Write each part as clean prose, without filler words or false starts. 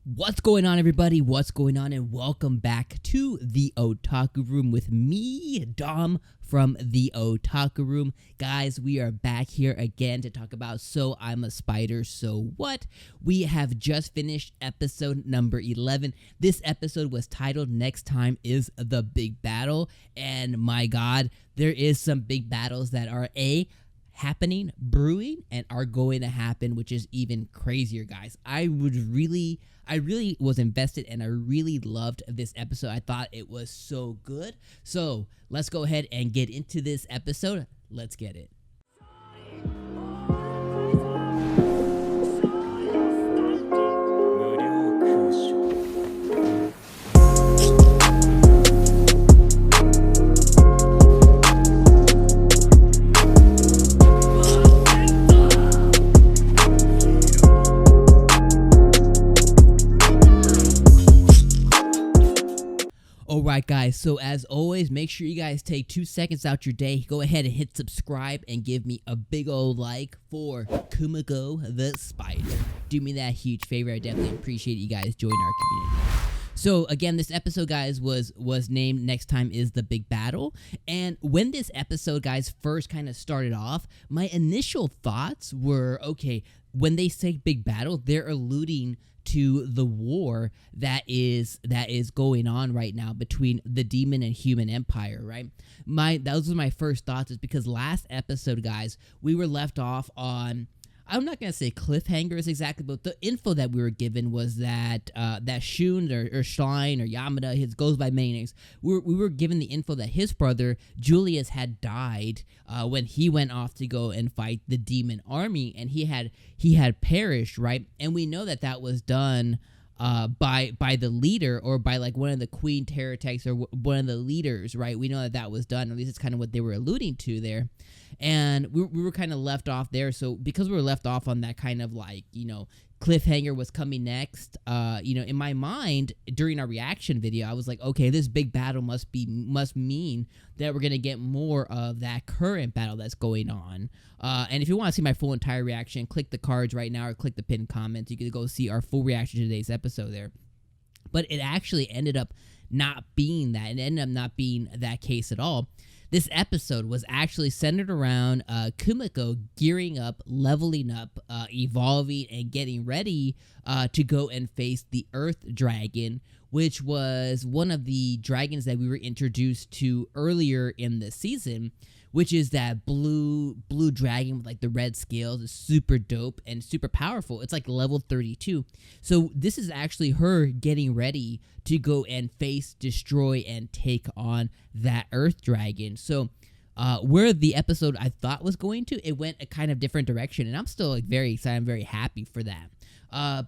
What's going on, everybody? What's going on? And welcome back to the Otaku Room with me, Dom, from the Otaku Room. Guys, we are back here again to talk about So I'm a Spider, So What? We have just finished episode number 11. This episode was titled Next Time is the Big Battle. And my God, there is some big battles that are happening, brewing, and are going to happen, which is even crazier, guys. I really was invested, and I really loved this episode. I thought it was so good. So let's go ahead and get into this episode. Let's get it. Alright guys, so as always, make sure you guys take 2 seconds out your day, go ahead and hit subscribe and give me a big old like for 𝐒𝐿𝐴 the Spider. Do me that huge favor. I definitely appreciate you guys joining our community. So again, this episode, guys, was named Next Time is the Big Battle. And when this episode, guys, first kind of started off, my initial thoughts were, okay, when they say big battle, they're alluding to the war that is going on right now between the demon and human empire, right? Those were my first thoughts, is because last episode, guys, we were left off on, I'm not gonna say cliffhangers exactly, but the info that we were given was that that 𝐒𝐮 or 𝐒𝐿𝐴 or 𝐜𝐴MADA, his goes by many names. We were given the info that his brother Julius had died when he went off to go and fight the demon army, and he had perished, right? And we know that was done by the leader, or by like one of the Queen Terratechs, or one of the leaders, right? We know that was done. At least it's kind of what they were alluding to there. And we were kind of left off there. So because we were left off on that kind of like, cliffhanger was coming next, in my mind during our reaction video, I was like, okay, this big battle must mean that we're gonna get more of that current battle that's going on. And if you want to see my full entire reaction, click the cards right now or click the pinned comments. You can go see our full reaction to today's episode there. But it actually ended up not being that. It ended up not being that case at all. This episode was actually centered around Kumiko gearing up, leveling up, evolving, and getting ready to go and face the Earth Dragon, which was one of the dragons that we were introduced to earlier in the season, which is that blue dragon with like the red scales. It's super dope and super powerful. It's like level 32. So this is actually her getting ready to go and face, destroy, and take on that Earth Dragon. So where the episode I thought was going to, it went a kind of different direction, and I'm still like very excited. I'm very happy for that.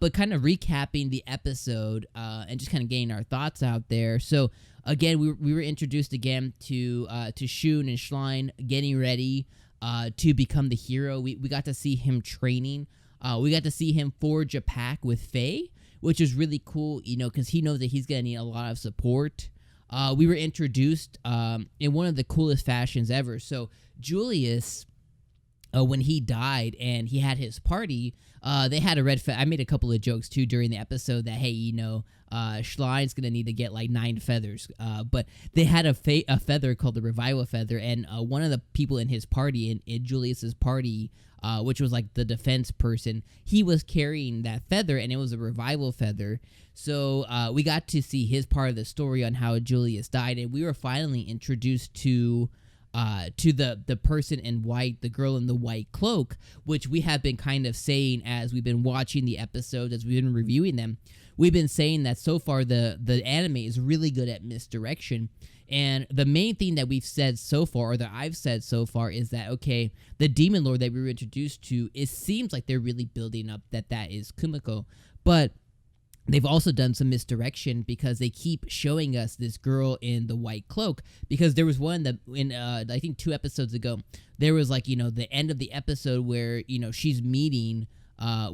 But kind of recapping the episode and just kind of getting our thoughts out there. So again, we were introduced again to 𝐒𝐮 and 𝐒𝐿𝐴 getting ready to become the hero. We got to see him training. We got to see him forge a pact with Faye, which is really cool, because he knows that he's gonna need a lot of support. We were introduced in one of the coolest fashions ever. So Julius, when he died and he had his party, they had a red feather. I made a couple of jokes too during the episode that, hey, 𝐒𝐿𝐴's gonna need to get like 9 feathers, but they had a feather called the revival feather, and one of the people in his party, in Julius's party, which was like the defense person, he was carrying that feather, and it was a revival feather. So we got to see his part of the story on how Julius died, and we were finally introduced to the person in white, the girl in the white cloak, which we have been kind of saying as we've been watching the episodes, as we've been reviewing them. We've been saying that so far the anime is really good at misdirection. And the main thing that we've said so far, or that I've said so far, is that, okay, the demon lord that we were introduced to, it seems like they're really building up that is Kumiko. But they've also done some misdirection, because they keep showing us this girl in the white cloak. Because there was one that I think 2 episodes ago, there was like, the end of the episode where, she's meeting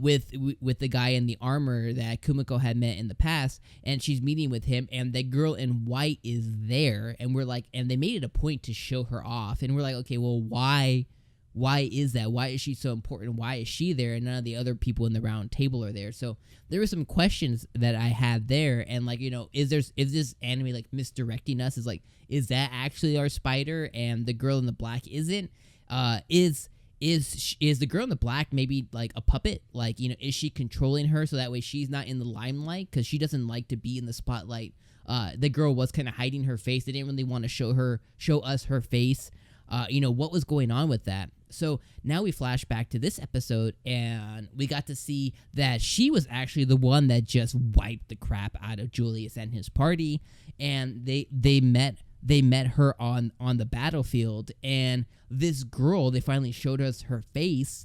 with the guy in the armor that Kumiko had met in the past, and she's meeting with him, and the girl in white is there, and we're like, and they made it a point to show her off, and we're like, okay, well, why why is that? Why is she so important? Why is she there and none of the other people in the round table are there? So there were some questions that I had there, and like, is this anime like misdirecting us? Is that actually our spider and the girl in the black isn't? Is the girl in the black maybe like a puppet? Like, is she controlling her so that way she's not in the limelight because she doesn't like to be in the spotlight? The girl was kind of hiding her face. They didn't really want to show us her face. What was going on with that? So now we flash back to this episode, and we got to see that she was actually the one that just wiped the crap out of Julius and his party, and they met her on the battlefield. And this girl, they finally showed us her face.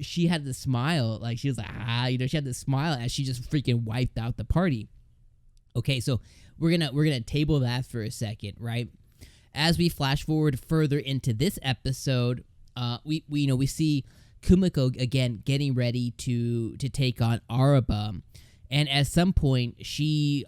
She had this smile, like she was like, she had this smile as she just freaking wiped out the party. Okay, so we're gonna table that for a second, right? As we flash forward further into this episode, we see Kumiko again getting ready to take on Araba, and at some point she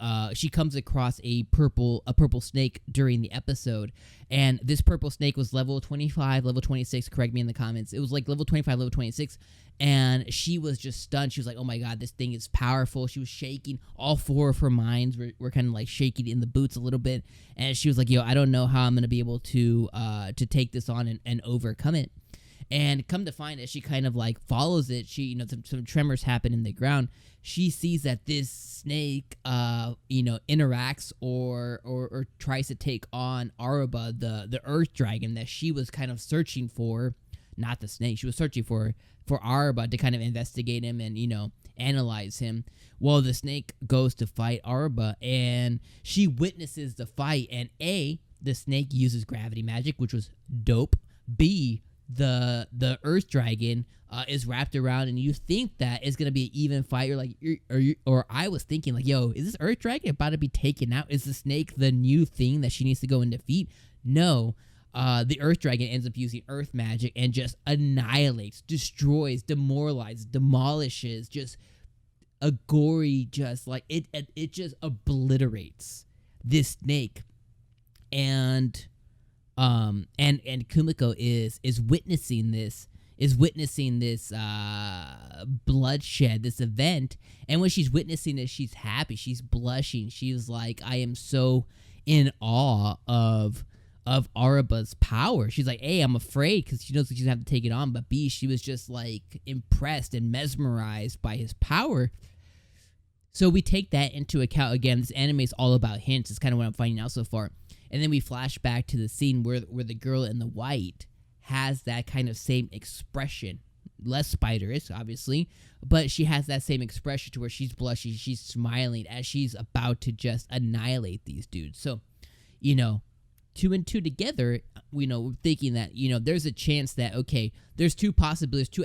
comes across a purple snake during the episode, and this purple snake was level 25, level 26. Correct me in the comments. It was like level 25, level 26, and she was just stunned. She was like, "Oh my god, this thing is powerful." She was shaking. All four of her minds were kind of like shaking in the boots a little bit, and she was like, "Yo, I don't know how I'm gonna be able to take this on and overcome it." And come to find, as she kind of like follows it, she, some tremors happen in the ground. She sees that this snake, interacts or tries to take on Araba, the earth dragon that she was kind of searching for. Not the snake. She was searching for Araba to kind of investigate him and, analyze him. Well, the snake goes to fight Araba, and she witnesses the fight. And A, the snake uses gravity magic, which was dope. B, the earth dragon is wrapped around, and you think that it's gonna be an even fight. Or I was thinking like, yo, is this earth dragon about to be taken out? Is the snake the new thing that she needs to go and defeat? No. The earth dragon ends up using earth magic and just annihilates, destroys, demoralizes, demolishes, just a gory, just like it just obliterates this snake. And Kumiko is witnessing this bloodshed, this event. And when she's witnessing this, she's happy, she's blushing, she's like, I am so in awe of Araba's power. She's like, A, I'm afraid because she knows that she's gonna have to take it on, but B, she was just like impressed and mesmerized by his power. So we take that into account. Again, this anime is all about hints. It's kind of what I'm finding out so far. And then we flash back to the scene where the girl in the white has that kind of same expression. Less spiderish, obviously, but she has that same expression to where she's blushing, she's smiling as she's about to just annihilate these dudes. So, two and two together, we're thinking that, there's a chance that, okay, there's two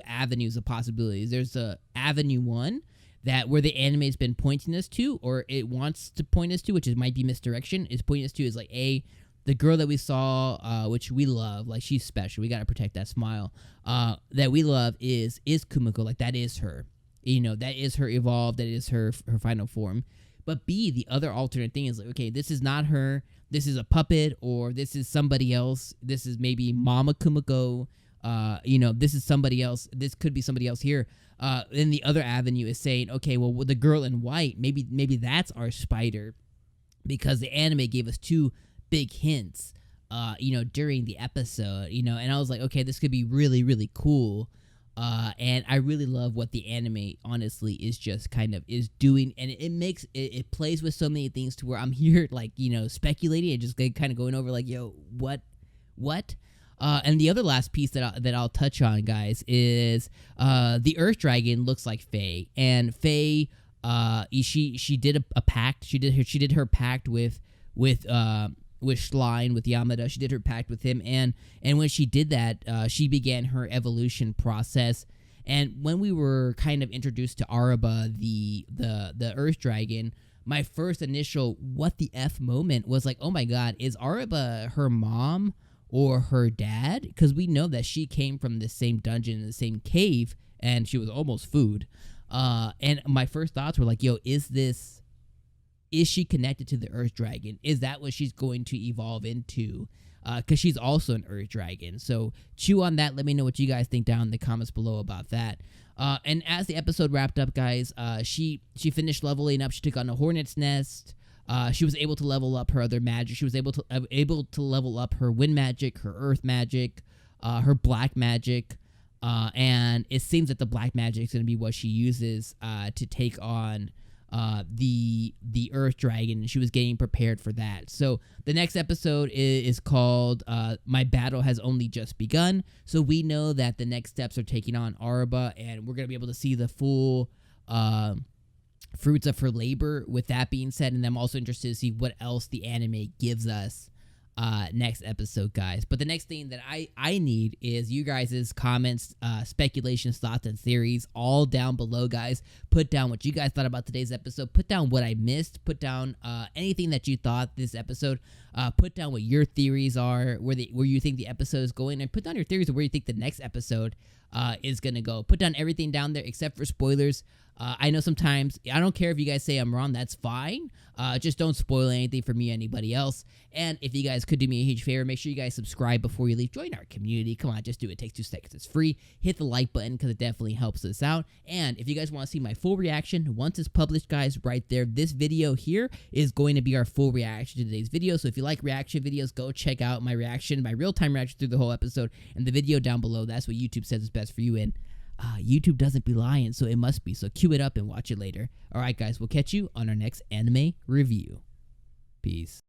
avenues of possibilities. There's avenue one, that where the anime has been pointing us to, or it wants to point us to, which might be misdirection, is pointing us to is like, A, the girl that we saw, which we love, like she's special, we gotta protect that smile, that we love is Kumiko, like that is her, that is her evolved, that is her final form. But B, the other alternate thing is like, okay, this is not her, this is a puppet, or this is somebody else, this is maybe Mama Kumiko, this is somebody else, this could be somebody else here. Then the other avenue is saying, okay, well, with the girl in white, maybe that's our spider, because the anime gave us two big hints, during the episode, and I was like, okay, this could be really, really cool. And I really love what the anime, honestly, is just kind of is doing, and it plays with so many things to where I'm here, like, speculating and just kind of going over, like, yo, what? And the other last piece that I'll touch on, guys, is the Earth Dragon looks like Faye, and Faye, she did a pact. She did her pact with Schlein, with Yamada. She did her pact with him, and when she did that, she began her evolution process. And when we were kind of introduced to Araba, the Earth Dragon, my first initial what the F moment was like, oh my god, is Araba her mom or her dad? Because we know that she came from the same dungeon in the same cave, and she was almost food. And my first thoughts were like, yo, is she connected to the Earth Dragon? Is that what she's going to evolve into? because she's also an Earth Dragon. So chew on that. Let me know what you guys think down in the comments below about that. And as the episode wrapped up, guys, she finished leveling up. She took on a hornet's nest. She was able to level up her other magic. She was able to level up her wind magic, her earth magic, her black magic. And it seems that the black magic is going to be what she uses to take on the Earth Dragon, and she was getting prepared for that. So the next episode is called My Battle Has Only Just Begun. So we know that the next steps are taking on Arba, and we're going to be able to see the full fruits of her labor with that being said. And I'm also interested to see what else the anime gives us next episode, guys. But the next thing that I need is you guys' comments, speculations, thoughts, and theories all down below, guys. Put down what you guys thought about today's episode. Put down what I missed. Put down anything that you thought this episode. Put down what your theories are, where you think the episode is going, and put down your theories of where you think the next episode is gonna go. Put down everything down there except for spoilers. I know sometimes, I don't care if you guys say I'm wrong, that's fine. Just don't spoil anything for me or anybody else. And if you guys could do me a huge favor, make sure you guys subscribe before you leave. Join our community. Come on, just do it. It takes 2 seconds. It's free. Hit the like button because it definitely helps us out. And if you guys want to see my full reaction, once it's published, guys, right there, this video here is going to be our full reaction to today's video. So if you like reaction videos, go check out my reaction, my real-time reaction through the whole episode, and the video down below. That's what YouTube says is best for you. And YouTube doesn't be lying, so it must be. So cue it up and watch it later. All right, guys, we'll catch you on our next anime review. Peace.